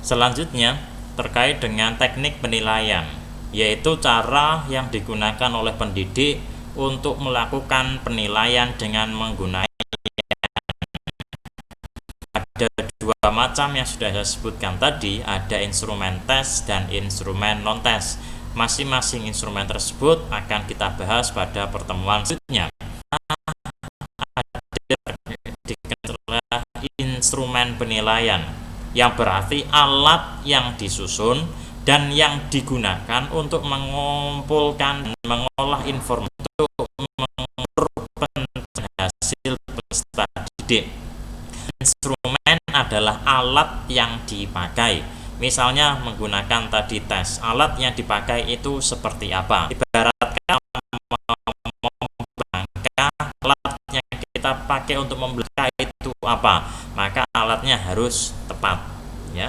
Selanjutnya terkait dengan teknik penilaian, yaitu cara yang digunakan oleh pendidik untuk melakukan penilaian dengan menggunakan ada dua macam yang sudah saya sebutkan tadi, ada instrumen tes dan instrumen non-tes. Masing-masing instrumen tersebut akan kita bahas pada pertemuan selanjutnya. Instrumen penilaian, yang berarti alat yang disusun dan yang digunakan untuk mengumpulkan dan mengolah informasi untuk hasil peserta didik. Instrumen adalah alat yang dipakai. Misalnya menggunakan tadi tes, alat yang dipakai itu seperti apa? Ibaratkan alat yang kita pakai untuk membaca itu apa, maka alatnya harus tepat, ya.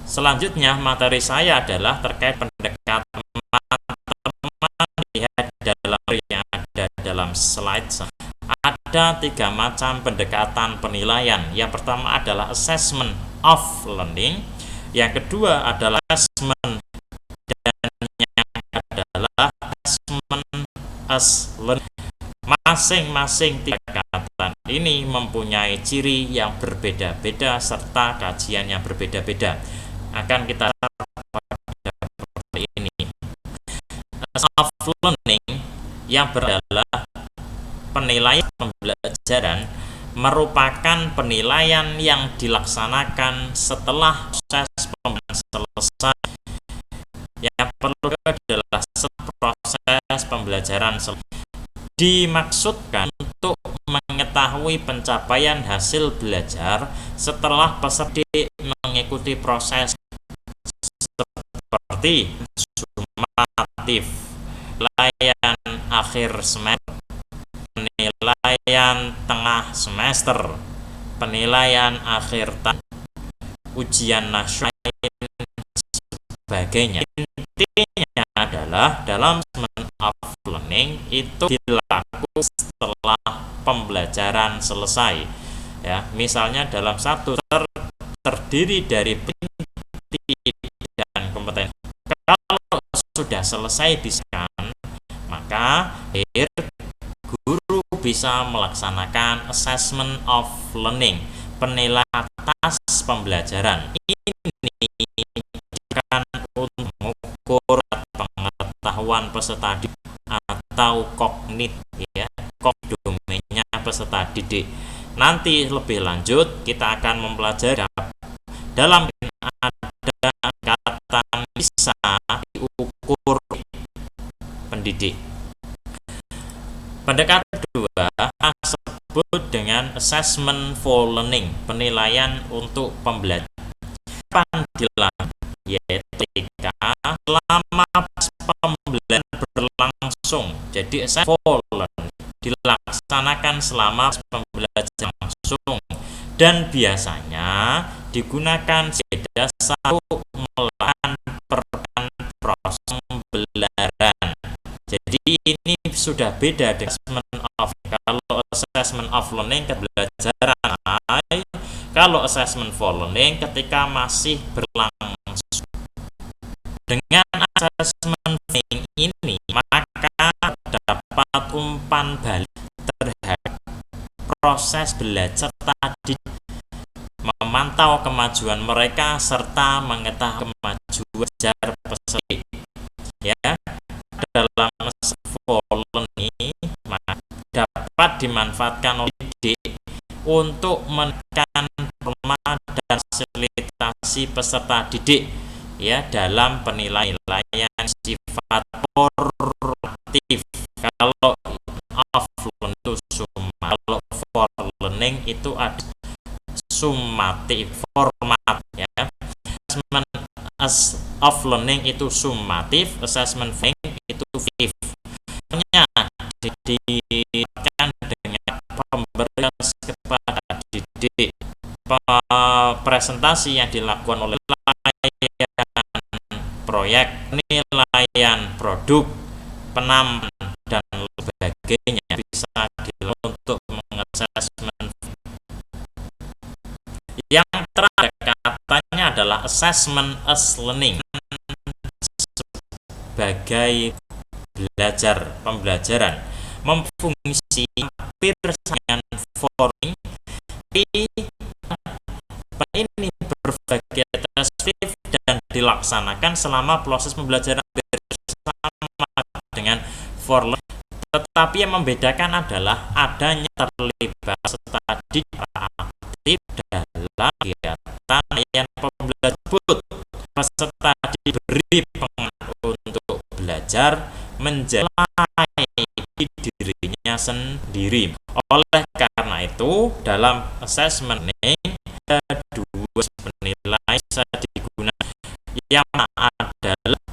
Selanjutnya materi saya adalah terkait pendekatan teman-teman lihat dalam yang ada dalam slide. Ada 3 macam pendekatan penilaian. Yang pertama adalah assessment of learning, yang kedua adalah assessment, dan yang adalah assessment as learning. Masing-masing 3 pendekatan ini mempunyai ciri yang berbeda-beda serta kajian yang berbeda-beda. Akan kita seperti ini. Of learning yang beradalah penilaian pembelajaran merupakan penilaian yang dilaksanakan setelah proses pembelajaran selesai. Yang perlu adalah setelah proses pembelajaran selesai. Dimaksudkan untuk mengetahui pencapaian hasil belajar setelah peserta mengikuti proses seperti sumatif, penilaian akhir semester, penilaian tengah semester, penilaian akhir tahun, ujian nasional, sebagainya. Intinya adalah dalam assessment of learning itu dilakukan setelah pembelajaran selesai, ya. Misalnya dalam satu terdiri dari dan kompetensi. Kalau sudah selesai diskan, maka guru bisa melaksanakan assessment of learning, penilaian atas pembelajaran. Ini akan untuk mengukur pengetahuan peserta didik atau kognitif, ya, domainnya peserta didik. Nanti lebih lanjut kita akan mempelajari dalam ada angkatan bisa diukur pendidik. Pendekatan kedua disebut dengan assessment for learning, penilaian untuk pembelajaran. Yaitu ketika selama pembelajaran berlangsung, jadi assessment for learning dilaksanakan selama pembelajaran langsung, dan biasanya digunakan sebagai dasar melakukan proses pembelajaran. Jadi ini sudah beda dengan assessment of. Kalau assessment of learning pembelajaran, kalau assessment for learning ketika masih berlangsung. Dengan assessment ini maka dapat umpan balik terhadap proses belajar tadi, memantau kemajuan mereka serta mengetahui kemajuan belajar peserta, ya. Dalam for learning dapat dimanfaatkan oleh didik untuk menekan dan fasilitasi peserta didik, ya, dalam penilaian sifat formatif. Kalau of learning itu summatif, kalau for learning itu ada summatif, format, ya. Assessment of learning itu summatif, assessment itu formatif. Didirikan dengan pemberian kepada didik, presentasi yang dilakukan oleh proyek, penilaian produk, penampilan dan sebagainya bisa dilakukan untuk mengassessment. Yang terakhir katanya assessment as learning sebagai pembelajaran memfungsi hampir dengan forming ini berbagai tes dan dilaksanakan selama proses pembelajaran bersama dengan for learning. Tetapi yang membedakan adalah adanya terlibat studi aktif dalam kegiatan yang pembelajaran tersebut. Peserta diberi pengaruh untuk belajar menjalani dirinya sendiri. Oleh karena itu, dalam assessment ini ada dua penilaian bisa digunakan. Yang adalah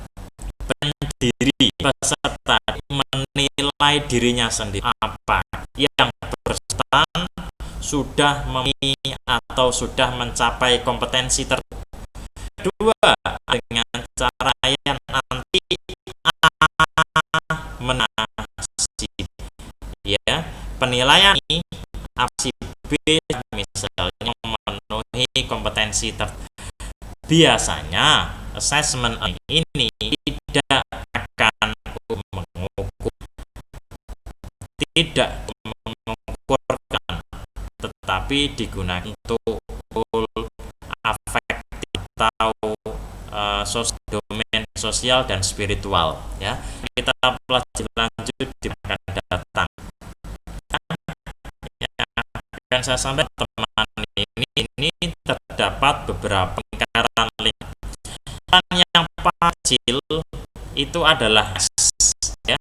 pendiri peserta menilai dirinya sendiri apa yang bersangkutan sudah memiliki atau sudah mencapai kompetensi tertentu. Kedua, dengan cara yang nanti menasib ya, penilaian ini aksi B misalnya memenuhi kompetensi tertentu. Biasanya assessment ini tidak akan mengukurkan, tetapi digunakan untuk afektif atau domain sosial dan spiritual ya. Kita pelajari lanjut di akan datang. Yang saya sampaikan teman ini terdapat beberapa lingkaran link. Yang kecil itu adalah ya.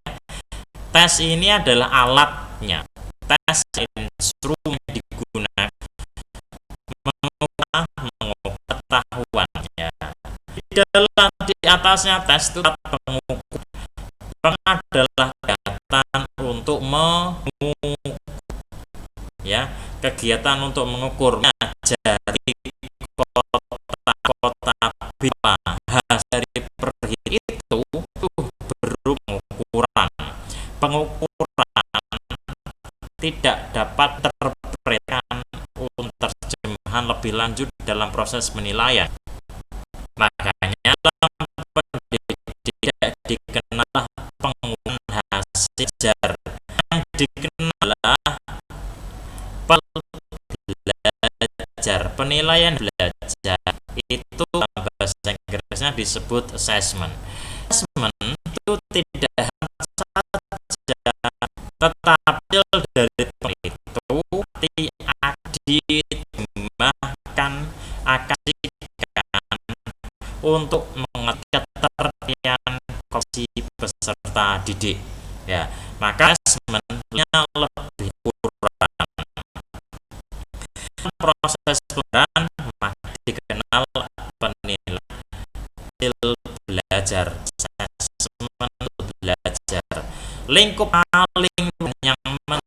Tes ini adalah alatnya. Tes instrumen digunakan mengukur pengetahuannya. Di atasnya tes itu pengukur adalah kegiatan untuk mengukur ya, kegiatan untuk mengukurnya dari kota bahas dari perhitungan itu berupa pengukuran tidak dapat terperikan untuk terjemahan lebih lanjut dalam proses penilaian. Makanya dalam pendidikan dikenal pengukuran hasil belajar, yang dikenal belajar, penilaian belajar itu bahasa Inggrisnya disebut assessment. Assessment itu tidak saja tetapi dari itu dimakan akasikan untuk mengerti keterampilan kognitif peserta didik ya. Maka assessmentnya lebih kurang proses pembelajaran dikenal penilaian belajar, assessment belajar. Lingkup paling yang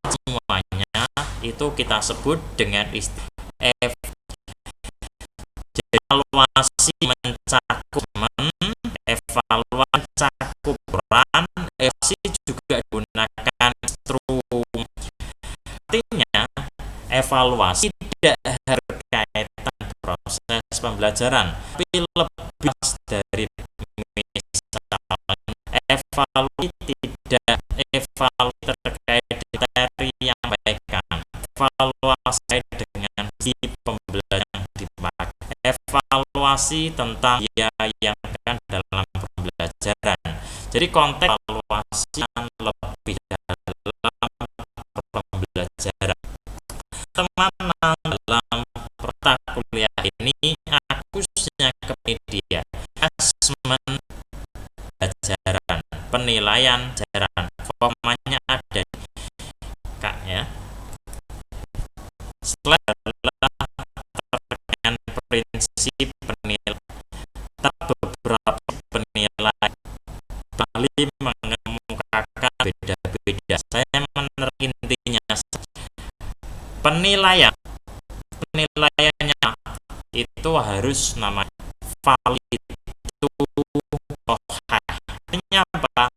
semuanya itu kita sebut dengan evaluasi mencakup evaluasi cakupan, evaluasi juga digunakan instrumen. Artinya evaluasi tidak berkaitan proses pembelajaran, tapi lebih dari misalnya evaluasi tidak evaluasi terkait materi yang disampaikan, evaluasi dengan si pembelajaran yang dipakai, evaluasi tentang yang akan dalam pembelajaran. Jadi konteks evaluasi yang lebih dalam pembelajaran. Teman-teman, dalam perta kuliah ini fokusnya ke media assessment pelajaran, penilaian pelajaran, formanya ada Kak ya. Slide adalah terkait prinsip penilaian. Beberapa penilaian Bali mengemukakan beda-beda. Saya menerima intinya penilaiannya itu harus namanya valid, itu artinya apa?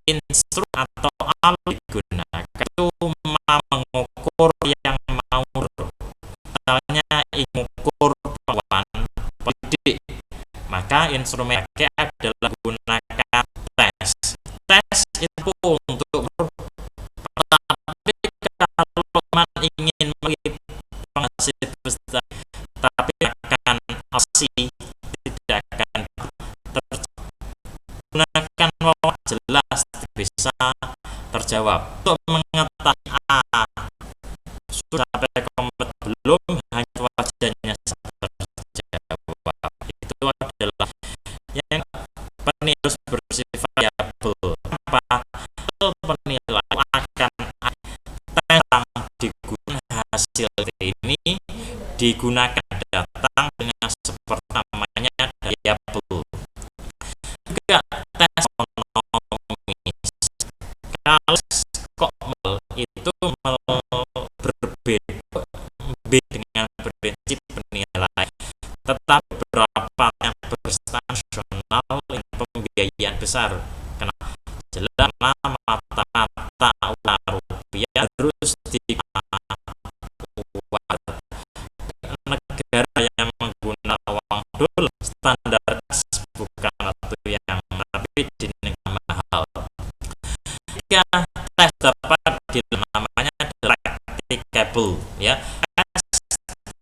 Instru atau alat digunakan itu mengukur yang mau, misalnya mengukur pengetahuan pendidik maka instrumen yang dipakai adalah gunakan tes. Tes itu untuk tapi kalau teman ingin melihat penghasil besar tapi akan opsi tidak akan tergunakan wawasan jelas bisa terjawab. Untuk mengetahui sudah sampai komplit belum, hanya wajahnya terjawab, itu adalah yang penilaian harus bersifat variabel. Apa penilaian akan tes yang digunakan hasil ini digunakan datang dengan seperti namanya variabel. Juga tes monomis. Kalau kok itu berbeda dengan prinsip penilaian, tetapi beberapa yang berstandar pembiayaan besar kenapa jelas mata-mata uang rupiah harus di negara yang menggunakan uang dolar standar bukan satu yang tapi di negara mahal. Jika tes dapat namanya practicable ya,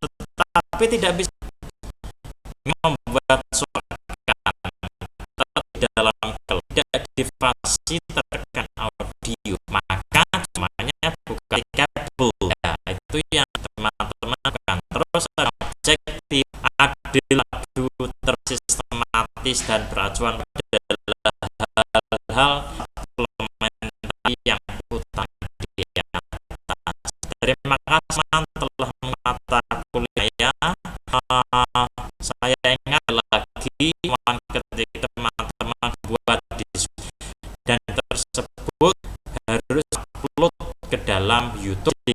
tetapi tidak bisa membuat suara dalam tidak difasilitasi audio, maka namanya bukan applicable ya. Itu yang teman-teman akan terus objektif, adil, tersistematis dan beracuan pada hal-hal komplementari yang utama di atas. Terima kasih telah menata kuliah. Saya ingat lagi ketika teman-teman buat diskusi dan tersebut harus upload ke dalam YouTube.